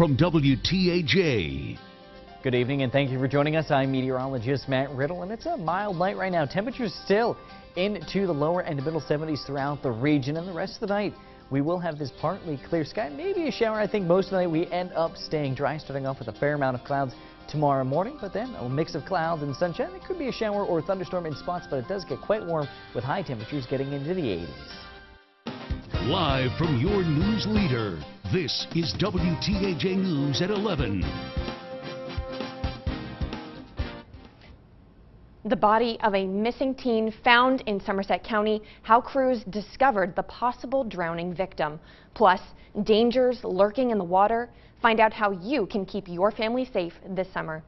from WTAJ. Good evening and thank you for joining us. I'm meteorologist Matt Riddle, and it's a mild night right now. Temperatures still into the lower and middle 70s throughout the region, and the rest of the night we will have this partly clear sky, maybe a shower. I think most of the night we end up staying dry, starting off with a fair amount of clouds tomorrow morning, but then a mix of clouds and sunshine. It could be a shower or thunderstorm in spots, but it does get quite warm with high temperatures getting into the 80s. Live from your news leader, this is WTAJ News at 11. The body of a missing teen found in Somerset County, how crews discovered the possible drowning victim. Plus, dangers lurking in the water. Find out how you can keep your family safe this summer.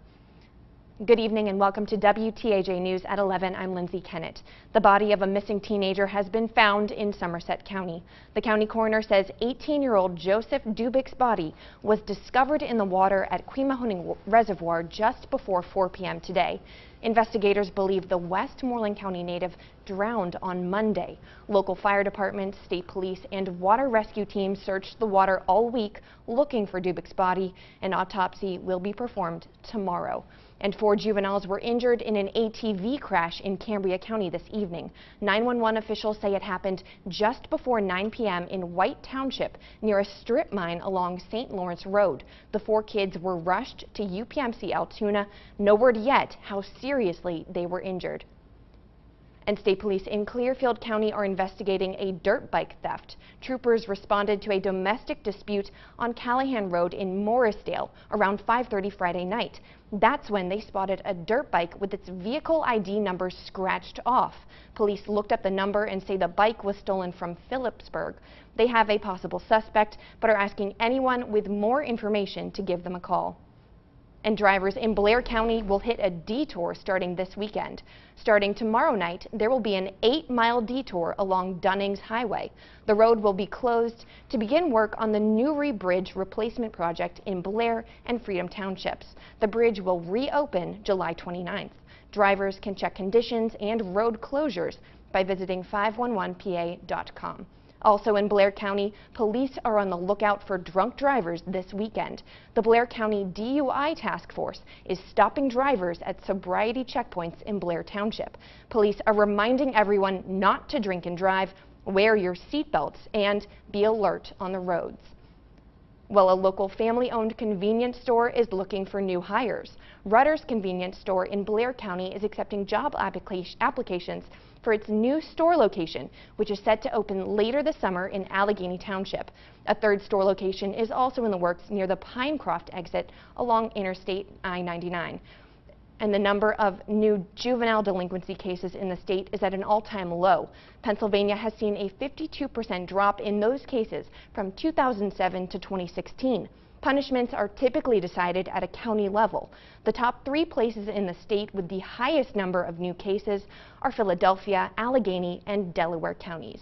Good evening and welcome to WTAJ News at 11. I'm Lindsay Kennett. The body of a missing teenager has been found in Somerset County. The county coroner says 18-year-old Joseph Dubik's body was discovered in the water at Quemahoning Reservoir just before 4 p.m. today. Investigators believe the Westmoreland County native drowned on Monday. Local fire departments, state police, and water rescue teams searched the water all week looking for Dubik's body. An autopsy will be performed tomorrow. And 4 juveniles were injured in an ATV crash in Cambria County this evening. 911 officials say it happened just before 9 p.m. in White Township near a strip mine along St. Lawrence Road. The 4 kids were rushed to UPMC Altoona. No word yet how seriously they were injured. And state police in Clearfield County are investigating a dirt bike theft. Troopers responded to a domestic dispute on Callahan Road in Morrisdale around 5:30 Friday night. That's when they spotted a dirt bike with its vehicle ID number scratched off. Police looked up the number and say the bike was stolen from Phillipsburg. They have a possible suspect, but are asking anyone with more information to give them a call. And drivers in Blair County will hit a detour starting this weekend. Starting tomorrow night, there will be an 8-mile detour along Dunnings Highway. The road will be closed to begin work on the Newry Bridge replacement project in Blair and Freedom Townships. The bridge will reopen July 29th. Drivers can check conditions and road closures by visiting 511pa.com. Also in Blair County, police are on the lookout for drunk drivers this weekend. The Blair County DUI Task Force is stopping drivers at sobriety checkpoints in Blair Township. Police are reminding everyone not to drink and drive, wear your seatbelts, and be alert on the roads. Well, a local family-owned convenience store is looking for new hires. Rutter's convenience store in Blair County is accepting job applications for its new store location, which is set to open later this summer in Allegheny Township. A 3rd store location is also in the works near the Pinecroft exit along Interstate I-99. And the number of new juvenile delinquency cases in the state is at an all-time low. Pennsylvania has seen a 52% drop in those cases from 2007 to 2016. Punishments are typically decided at a county level. The top 3 places in the state with the highest number of new cases are Philadelphia, Allegheny, and Delaware counties.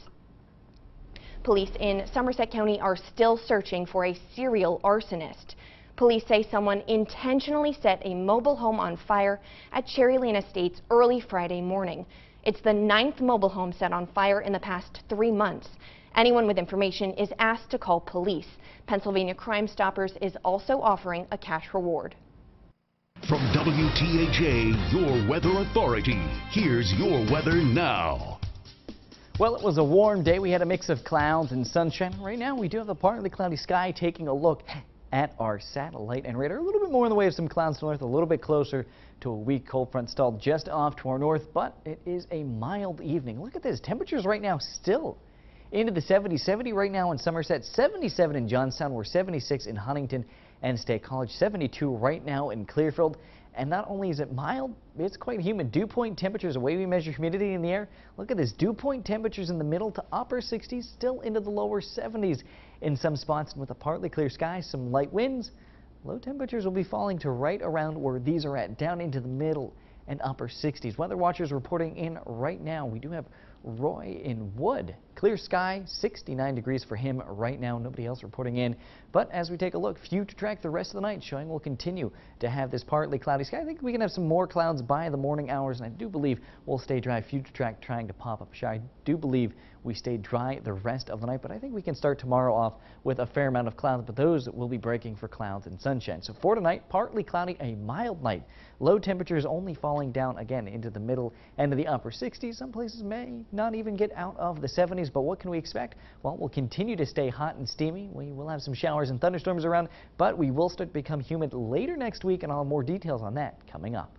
Police in Somerset County are still searching for a serial arsonist. Police say someone intentionally set a mobile home on fire at Cherry Lane Estates early Friday morning. It's the 9th mobile home set on fire in the past 3 months. Anyone with information is asked to call police. Pennsylvania Crime Stoppers is also offering a cash reward. From WTAJ, your weather authority, here's your weather now. Well, it was a warm day. We had a mix of clouds and sunshine. Right now, we do have a partly cloudy sky. Taking a look at our satellite and radar, a little bit more in the way of some clouds to the north, a little bit closer to a weak cold front stalled just off to our north, but it is a mild evening. Look at this. Temperatures right now still into the 70s. 70 right now in Somerset, 77 in Johnstown, we're 76 in Huntington and State College, 72 right now in Clearfield. And not only is it mild, it's quite humid. Dew point temperatures, the way we measure humidity in the air, look at this. Dew point temperatures in the middle to upper 60s, still into the lower 70s in some spots. And with a partly clear sky, some light winds, low temperatures will be falling to right around where these are at, down into the middle and upper 60s. Weather watchers reporting in right now. We do have Roy in Wood Clear sky, 69 degrees for him right now. Nobody else reporting in. But as we take a look, future track the rest of the night showing we'll continue to have this partly cloudy sky. I think we can have some more clouds by the morning hours, and I do believe we'll stay dry. Future track trying to pop up shy. I do believe we stay dry the rest of the night, but I think we can start tomorrow off with a fair amount of clouds, but those will be breaking for clouds and sunshine. So for tonight, partly cloudy, a mild night. Low temperatures only falling down again into the middle and to the upper 60s. Some places may not even get out of the 70s, but what can we expect? Well, we'll continue to stay hot and steamy. We will have some showers and thunderstorms around, but we will start to become humid later next week, and I'll have more details on that coming up.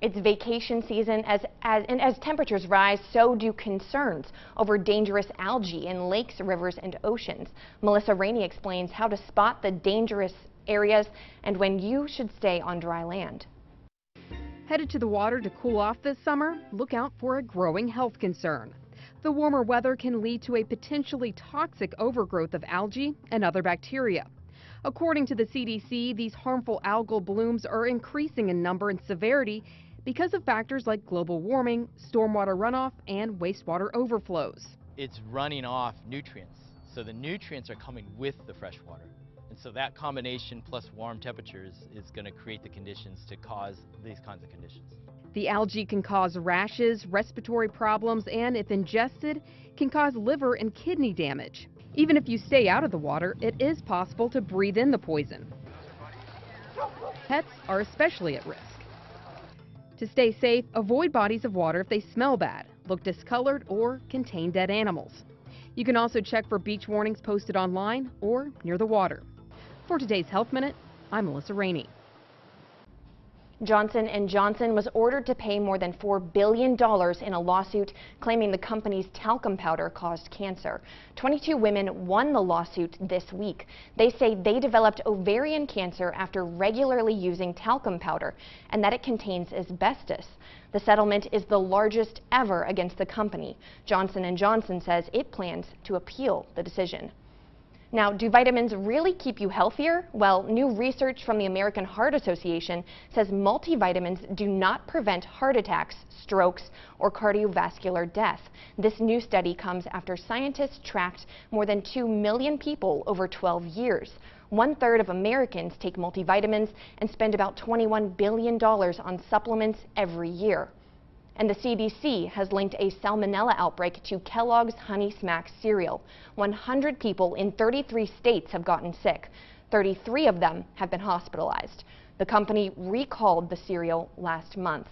It's vacation season, and as temperatures rise, so do concerns over dangerous algae in lakes, rivers, and oceans. Melissa Rainey explains how to spot the dangerous areas and when you should stay on dry land. Headed to the water to cool off this summer? Look out for a growing health concern. The warmer weather can lead to a potentially toxic overgrowth of algae and other bacteria. According to the CDC, these harmful algal blooms are increasing in number and severity because of factors like global warming, stormwater runoff, and wastewater overflows. It's running off nutrients, so the nutrients are coming with the fresh water. And so that combination plus warm temperatures is going to create the conditions to cause these kinds of conditions. The algae can cause rashes, respiratory problems, and if ingested, can cause liver and kidney damage. Even if you stay out of the water, it is possible to breathe in the poison. Pets are especially at risk. To stay safe, avoid bodies of water if they smell bad, look discolored, or contain dead animals. You can also check for beach warnings posted online or near the water. For today's Health Minute, I'm Melissa Rainey. Johnson & Johnson was ordered to pay more than $4 billion in a lawsuit claiming the company's talcum powder caused cancer. 22 women won the lawsuit this week. They say they developed ovarian cancer after regularly using talcum powder and that it contains asbestos. The settlement is the largest ever against the company. Johnson & Johnson says it plans to appeal the decision. Now, do vitamins really keep you healthier? Well, new research from the American Heart Association says multivitamins do not prevent heart attacks, strokes, or cardiovascular death. This new study comes after scientists tracked more than 2 million people over 12 years. 1/3 of Americans take multivitamins and spend about $21 billion on supplements every year. And the CDC has linked a salmonella outbreak to Kellogg's Honey Smacks cereal. 100 people in 33 states have gotten sick. 33 of them have been hospitalized. The company recalled the cereal last month.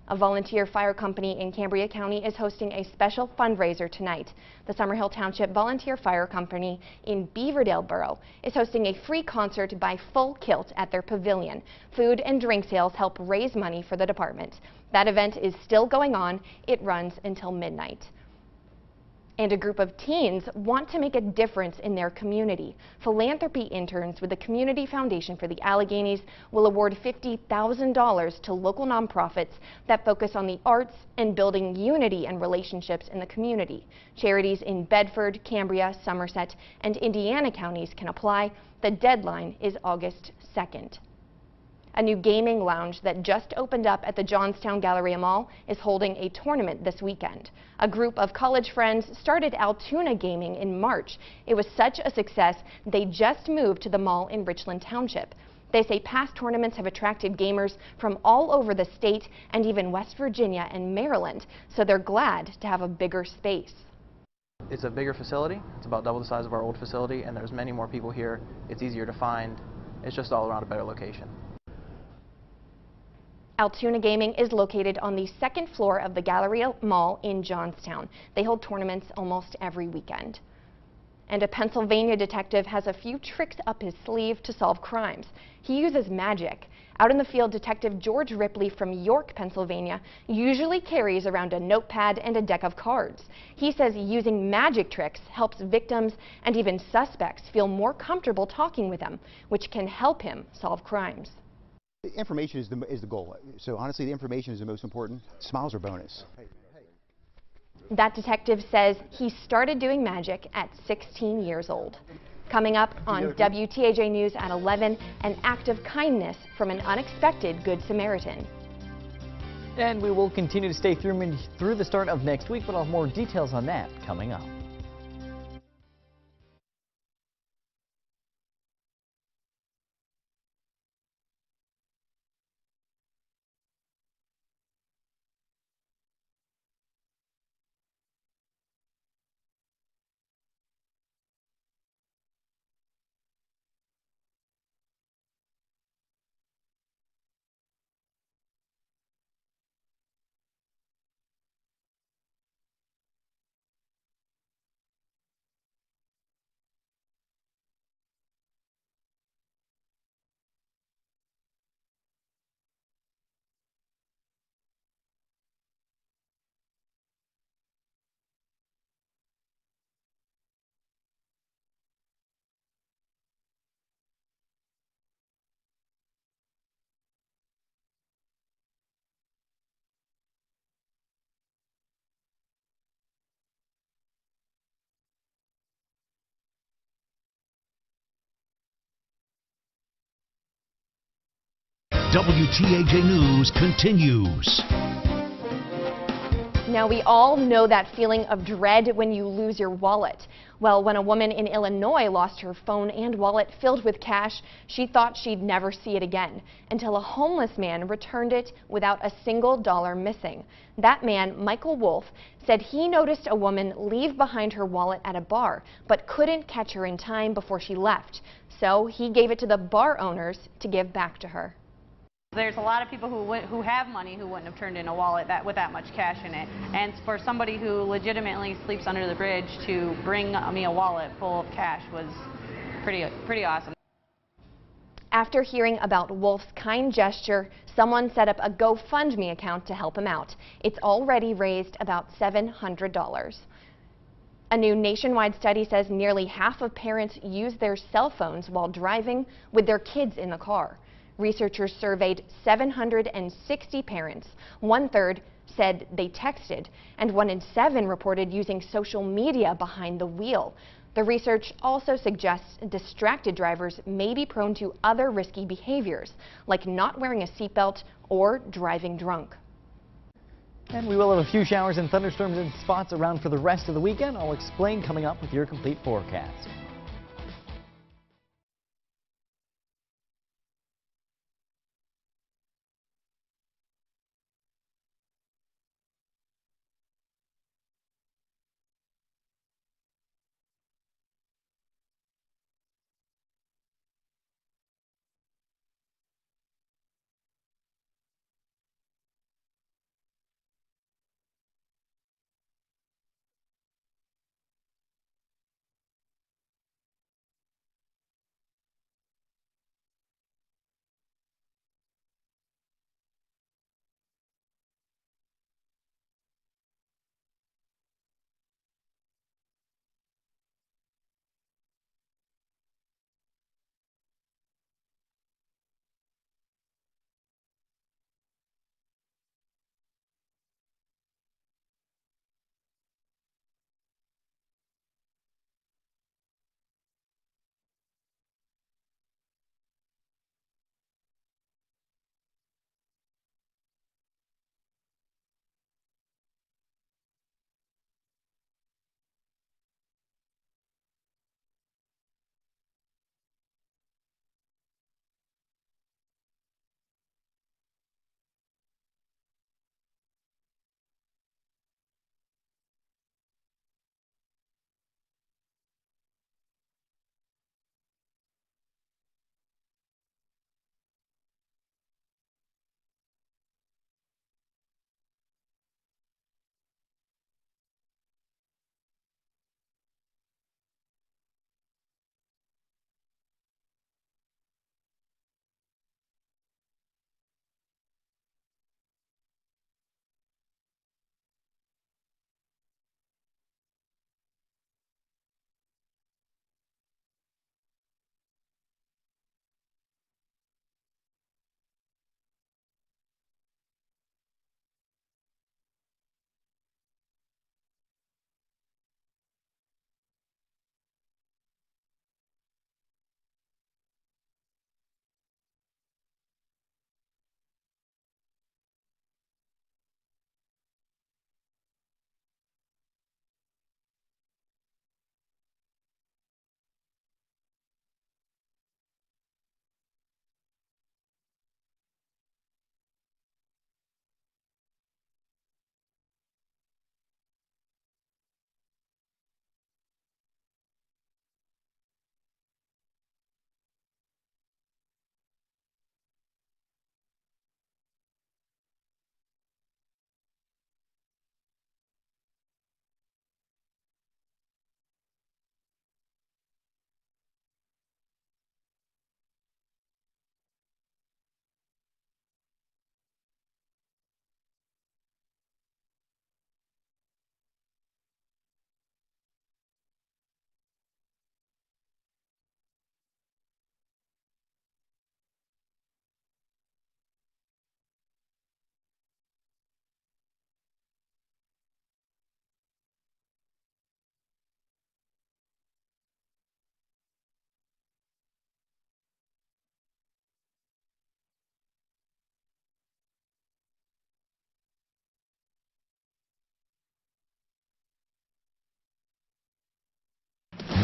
A volunteer fire company in Cambria County is hosting a special fundraiser tonight. The Summerhill Township Volunteer Fire Company in Beaverdale Borough is hosting a free concert by Full Kilt at their pavilion. Food and drink sales help raise money for the department. That event is still going on. It runs until midnight. And a group of teens want to make a difference in their community. Philanthropy interns with the Community Foundation for the Alleghenies will award $50,000 to local nonprofits that focus on the arts and building unity and relationships in the community. Charities in Bedford, Cambria, Somerset, and Indiana counties can apply. The deadline is August 2nd. A new gaming lounge that just opened up at the Johnstown Galleria Mall is holding a tournament this weekend. A group of college friends started Altoona Gaming in March. It was such a success, they just moved to the mall in Richland Township. They say past tournaments have attracted gamers from all over the state and even West Virginia and Maryland, so they're glad to have a bigger space. It's a bigger facility. It's about double the size of our old facility, and there's many more people here. It's easier to find. It's just all around a better location. Altoona Gaming is located on the second floor of the Galleria Mall in Johnstown. They hold tournaments almost every weekend. And a Pennsylvania detective has a few tricks up his sleeve to solve crimes. He uses magic. Out in the field, Detective George Ripley from York, Pennsylvania, usually carries around a notepad and a deck of cards. He says using magic tricks helps victims and even suspects feel more comfortable talking with him, which can help him solve crimes. The information is the goal. So honestly, the information is the most important. Smiles are bonus. That detective says he started doing magic at 16 years old. Coming up on WTAJ News at 11, an act of kindness from an unexpected Good Samaritan. And we will continue to stay through the start of next week, but I'll have more details on that coming up. WTAJ News continues. Now, we all know that feeling of dread when you lose your wallet. Well, when a woman in Illinois lost her phone and wallet filled with cash, she thought she'd never see it again until a homeless man returned it without a single dollar missing. That man, Michael Wolf, said he noticed a woman leave behind her wallet at a bar, but couldn't catch her in time before she left. So he gave it to the bar owners to give back to her. There's a lot of people who have money who wouldn't have turned in a wallet with that much cash in it. And for somebody who legitimately sleeps under the bridge to bring me a wallet full of cash was pretty awesome. After hearing about Wolf's kind gesture, someone set up a GoFundMe account to help him out. It's already raised about $700. A new nationwide study says nearly half of parents use their cell phones while driving with their kids in the car. Researchers surveyed 760 parents. 1/3 said they texted, and 1 in 7 reported using social media behind the wheel. The research also suggests distracted drivers may be prone to other risky behaviors, like not wearing a seatbelt or driving drunk. And we will have a few showers and thunderstorms in spots around for the rest of the weekend. I'll explain coming up with your complete forecast.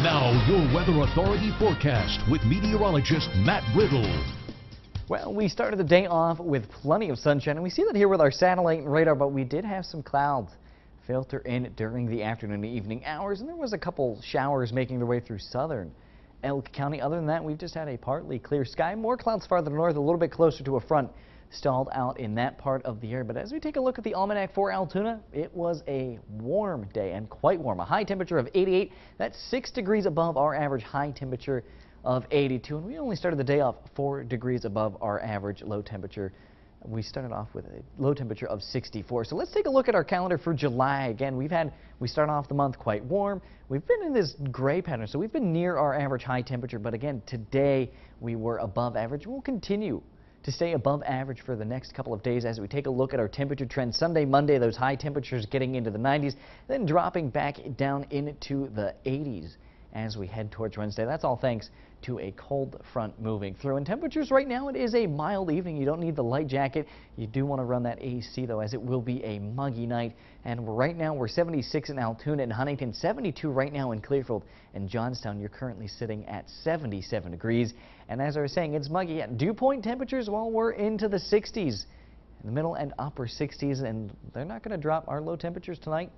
Now, your Weather Authority forecast with meteorologist Matt Riddle. Well, we started the day off with plenty of sunshine, and we see that here with our satellite and radar, but we did have some clouds filter in during the afternoon and evening hours, and there was a couple showers making their way through southern Elk County. Other than that, we've just had a partly clear sky. More clouds farther north, a little bit closer to a front stalled out in that part of the area. But as we take a look at the almanac for Altoona, it was a warm day and quite warm. A high temperature of 88. That's 6 degrees above our average high temperature of 82. And we only started the day off 4 degrees above our average low temperature. We started off with a low temperature of 64. So let's take a look at our calendar for July. Again, we start off the month quite warm. We've been in this gray pattern, so we've been near our average high temperature. But again, today we were above average. We'll continue to stay above average for the next couple of days as we take a look at our temperature trend. Sunday, Monday, those high temperatures getting into the 90s, then dropping back down into the 80s as we head towards Wednesday. That's all thanks to a cold front moving through. And temperatures right now, it is a mild evening. You don't need the light jacket. You do want to run that AC though, as it will be a muggy night. And right now we're 76 in Altoona and Huntington, 72 right now in Clearfield and Johnstown. You're currently sitting at 77 degrees. And as I was saying, it's muggy at dew point temperatures. Well, we're into the 60s, in the middle and upper 60s, and they're not going to drop. Our low temperatures tonight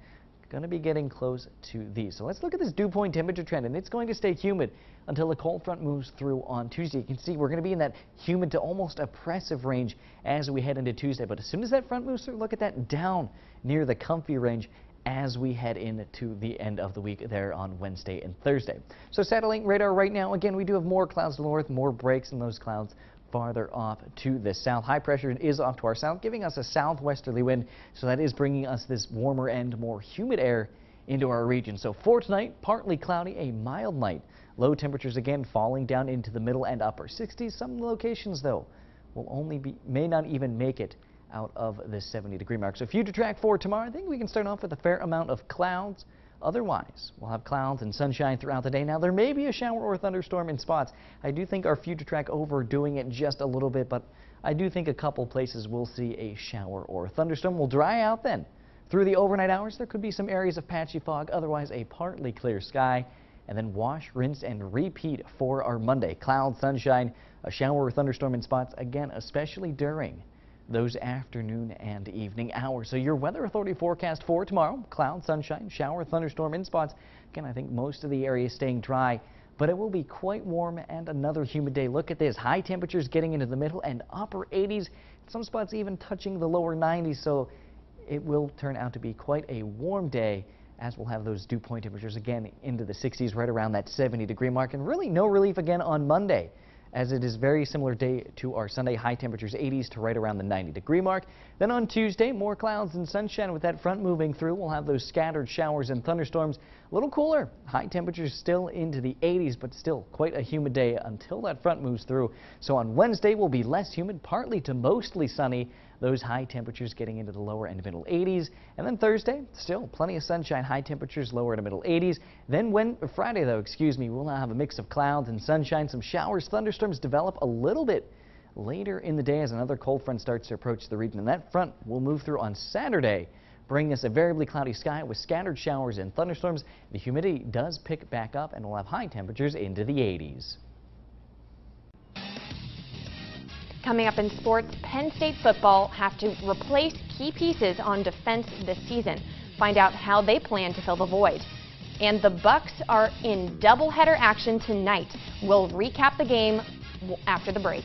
going to be getting close to these. So let's look at this dew point temperature trend, and it's going to stay humid until the cold front moves through on Tuesday. You can see we're going to be in that humid to almost oppressive range as we head into Tuesday. But as soon as that front moves through, look at that, down near the comfy range as we head into the end of the week there on Wednesday and Thursday. So satellite radar right now, again, we do have more clouds to the north, more breaks in those clouds farther off to the south. High pressure is off to our south, giving us a southwesterly wind, so that is bringing us this warmer and more humid air into our region. So for tonight, partly cloudy, a mild night. Low temperatures again falling down into the middle and upper 60s. Some locations though may not even make it out of the 70-degree mark. So future track for tomorrow, I think we can start off with a fair amount of clouds. Otherwise, we'll have clouds and sunshine throughout the day. Now, there may be a shower or thunderstorm in spots. I do think our future track overdoing it just a little bit, but I do think a couple places will see a shower or thunderstorm. Will dry out then. Through the overnight hours, there could be some areas of patchy fog. Otherwise, a partly clear sky. And then wash, rinse, and repeat for our Monday. Cloud, sunshine, a shower or thunderstorm in spots, again, especially during those afternoon and evening hours. So your Weather Authority forecast for tomorrow: cloud, sunshine, shower, thunderstorm in spots. Again, I think most of the area is staying dry, but it will be quite warm and another humid day. Look at this, high temperatures getting into the middle and upper 80s, some spots even touching the lower 90s. So it will turn out to be quite a warm day, as we'll have those dew point temperatures again into the 60s, right around that 70-degree mark. And really no relief again on Monday, as it is very similar day to our Sunday. High temperatures 80s to right around the 90-degree mark. Then on Tuesday, more clouds and sunshine with that front moving through. We'll have those scattered showers and thunderstorms. A little cooler. High temperatures still into the 80s, but still quite a humid day until that front moves through. So on Wednesday, we'll be less humid, partly to mostly sunny. Those high temperatures getting into the lower and middle 80s. And then Thursday, still plenty of sunshine, high temperatures lower to middle 80s. Then Friday, though, we'll now have a mix of clouds and sunshine. Some showers, thunderstorms develop a little bit later in the day as another cold front starts to approach the region. And that front will move through on Saturday, bringing us a variably cloudy sky with scattered showers and thunderstorms. The humidity does pick back up, and we'll have high temperatures into the 80s. Coming up in sports, Penn State football have to replace key pieces on defense this season. Find out how they plan to fill the void. And the Bucks are in doubleheader action tonight. We'll recap the game after the break.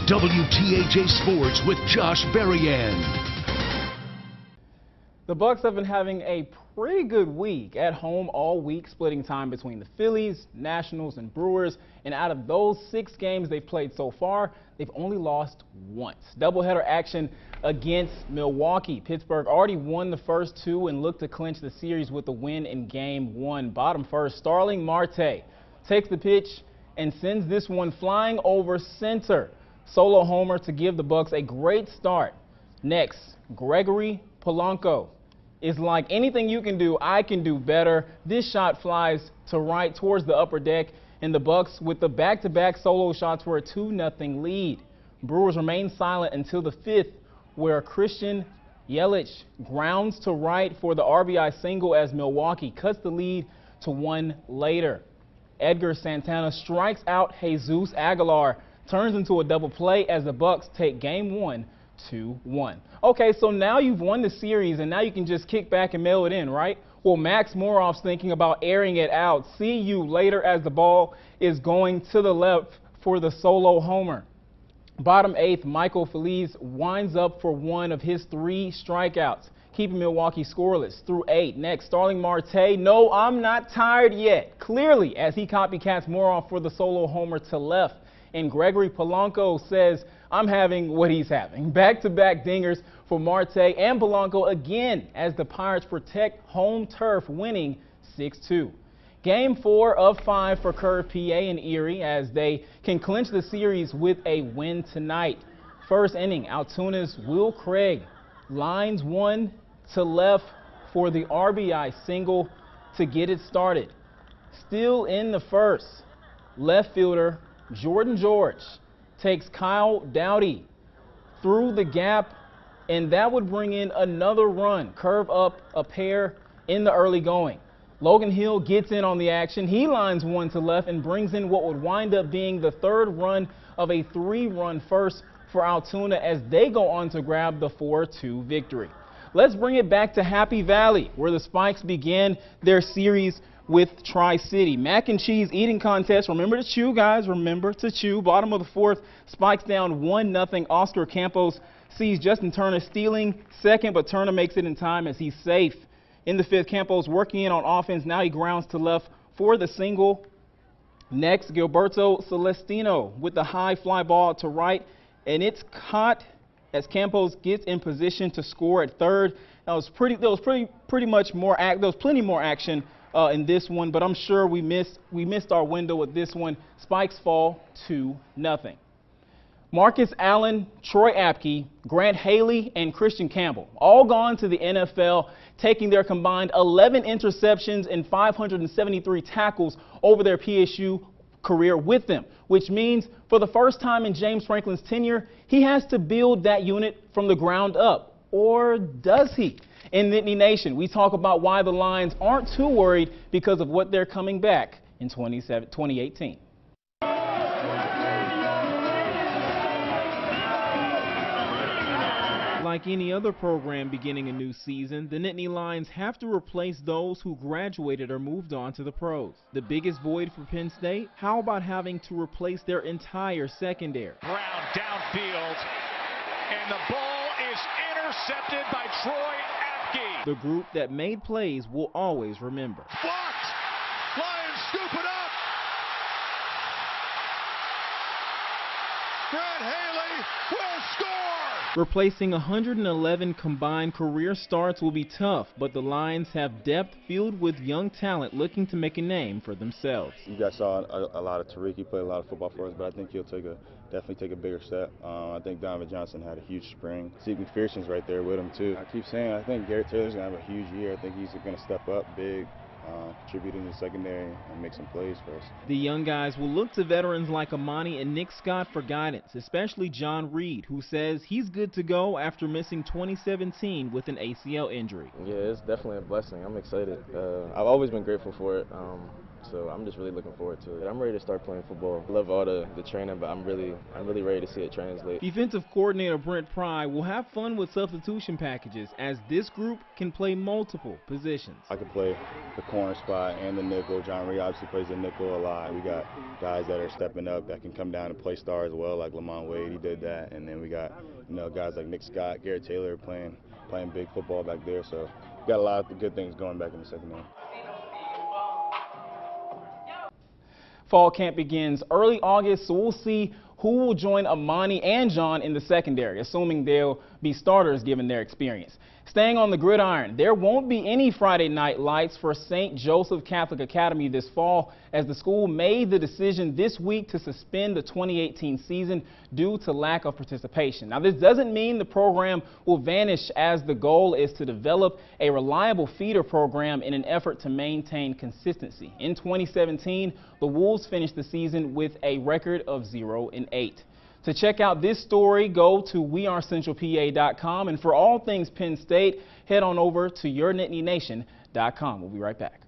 WTAJ Sports with Josh Berrien. The Bucks have been having a pretty good week at home all week, splitting time between the Phillies, Nationals, and Brewers. And out of those 6 games they've played so far, they've only lost once. Doubleheader action against Milwaukee. Pittsburgh already won the first 2 and looked to clinch the series with a win in Game 1. Bottom first, Starling Marte takes the pitch and sends this one flying over center. Solo homer to give the Bucks a great start. Next, Gregory Polanco is like, anything you can do, I can do better. This shot flies to right towards the upper deck, and the Bucks with the back-to-back solo shots for a 2-0 lead. Brewers remain silent until the 5th, where Christian Yelich grounds to right for the RBI single as Milwaukee cuts the lead to 1 later. Edgar Santana strikes out Jesus Aguilar, turns into a double play as the Bucks take Game 1 2-1. Okay, so now you've won the series and now you can just kick back and mail it in, right? Well, Max Moroff's thinking about airing it out. See you later as the ball is going to the left for the solo homer. Bottom 8th, Michael Feliz winds up for one of his 3 strikeouts, keeping Milwaukee scoreless through 8. Next, Starling Marte, no, I'm not tired yet, clearly, as he copycats Moroff for the solo homer to left. And Gregory Polanco says, I'm having what he's having. Back-to-back dingers for Marte and Polanco again as the Pirates protect home turf, winning 6-2. Game 4 of 5 for Curve, PA and Erie as they can clinch the series with a win tonight. First inning, Altoona's Will Craig lines one to left for the RBI single to get it started. Still in the first, left fielder Jordan George takes Kyle Dowdy through the gap, and that would bring in another run. Curve up a pair in the early going. Logan Hill gets in on the action. He lines one to left and brings in what would wind up being the 3rd run of a 3-run first for Altoona as they go on to grab the 4-2 victory. Let's bring it back to Happy Valley, where the Spikes began their series with Tri-City. Mac and cheese eating contest. Remember to chew, guys. Remember to chew. Bottom of the 4th, Spikes down 1-0. Oscar Campos sees Justin Turner stealing second, but Turner makes it in time as he's safe. In the 5th, Campos working in on offense. Now he grounds to left for the single. Next, Gilberto Celestino with the high fly ball to right, and it's caught as Campos gets in position to score at third. There was plenty more action in this one, but I'm sure we missed our window with this one. Spikes fall 2-0. Marcus Allen, Troy Apke, Grant Haley, and Christian Campbell all gone to the NFL, taking their combined 11 interceptions and 573 tackles over their PSU career with them, which means for the first time in James Franklin's tenure, he has to build that unit from the ground up. Or does he? In Nittany Nation, we talk about why the Lions aren't too worried because of what they're coming back in 2018. Like any other program beginning a new season, the Nittany Lions have to replace those who graduated or moved on to the pros. The biggest void for Penn State? How about having to replace their entire secondary? Brown downfield, and the ball is intercepted by Troy Apke. The group that made plays will always remember. Blocked! Lions scoop it up! Grant Haley will score! Replacing 111 combined career starts will be tough, but the Lions have depth filled with young talent looking to make a name for themselves. You guys saw a lot of Tariq. He played a lot of football for us, but I think he'll definitely take a bigger step. I think Donovan Johnson had a huge spring. Zeke McPherson's right there with him, too. I keep saying I think Garrett Taylor's going to have a huge year. I think he's going to step up big. Contribute in the secondary and make some plays for us. The young guys will look to veterans like Amani and Nick Scott for guidance, especially John Reed, who says he's good to go after missing 2017 with an ACL injury. Yeah, it's definitely a blessing. I'm excited. I've always been grateful for it. So I'm just really looking forward to it. I'm ready to start playing football. I love all the training, but I'm really ready to see it translate. Defensive coordinator Brent Pry will have fun with substitution packages as this group can play multiple positions. I can play the corner spot and the nickel. John Reed obviously plays the nickel a lot. We got guys that are stepping up that can come down and play star as well, like Lamont Wade, he did that. And then we got, guys like Nick Scott, Garrett Taylor playing big football back there. So we got a lot of good things going back in the second half. Fall camp begins early August, so we'll see who will join Amani and John in the secondary, assuming they'll be starters given their experience. Staying on the gridiron, there won't be any Friday night lights for St. Joseph Catholic Academy this fall as the school made the decision this week to suspend the 2018 season due to lack of participation. Now, this doesn't mean the program will vanish, as the goal is to develop a reliable feeder program in an effort to maintain consistency. In 2017, the Wolves finished the season with a record of 0-8. To check out this story, go to wearecentralpa.com, and for all things Penn State, head on over to yournittany.nation.com. We'll be right back.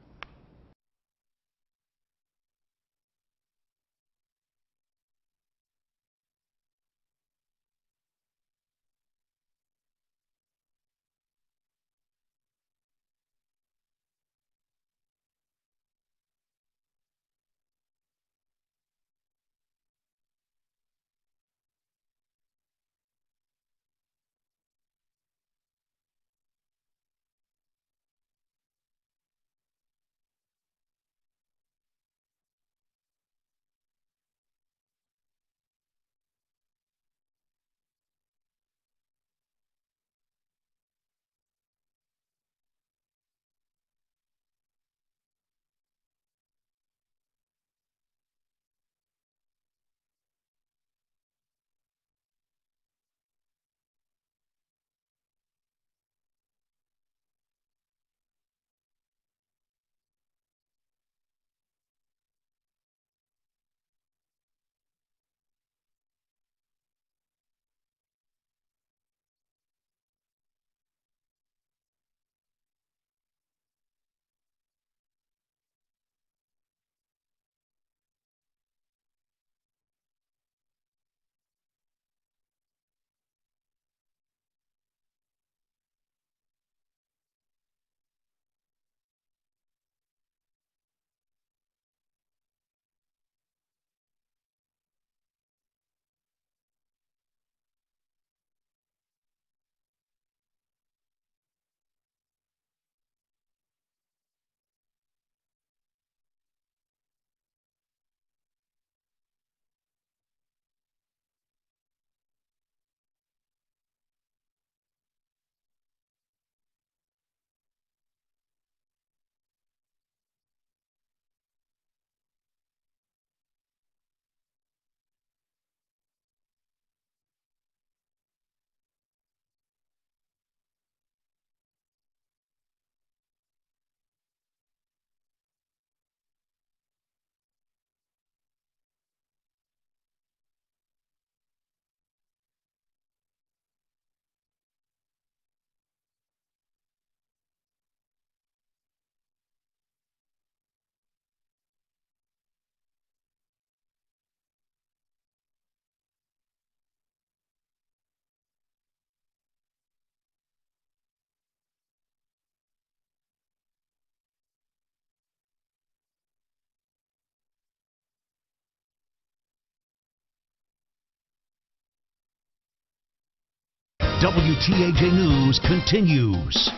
WTAJ News continues.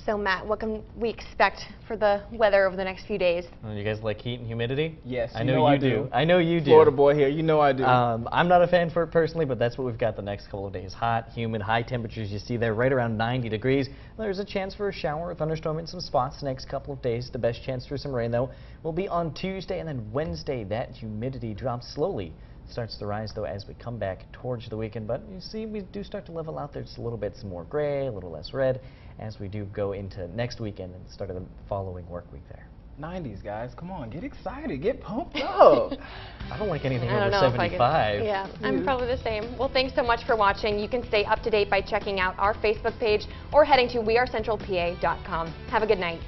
So Matt, what can we expect for the weather over the next few days? You guys like heat and humidity? Yes, I know you do. I know you do. Florida boy here, you know I do. I'm not a fan for it personally, but that's what we've got the next couple of days. Hot, humid, high temperatures you see there, right around 90 degrees. There's a chance for a shower or thunderstorm in some spots the next couple of days. The best chance for some rain, though, will be on Tuesday, and then Wednesday that humidity drops slowly. Starts to rise, though, as we come back towards the weekend, but you see we do start to level out there just a little bit, some more gray, a little less red, as we do go into next weekend and the start of the following work week there. 90s, guys, come on, get excited, get pumped up. I don't like anything over 75. Yeah, I'm probably the same. Well, thanks so much for watching. You can stay up to date by checking out our Facebook page or heading to wearecentralpa.com. Have a good night.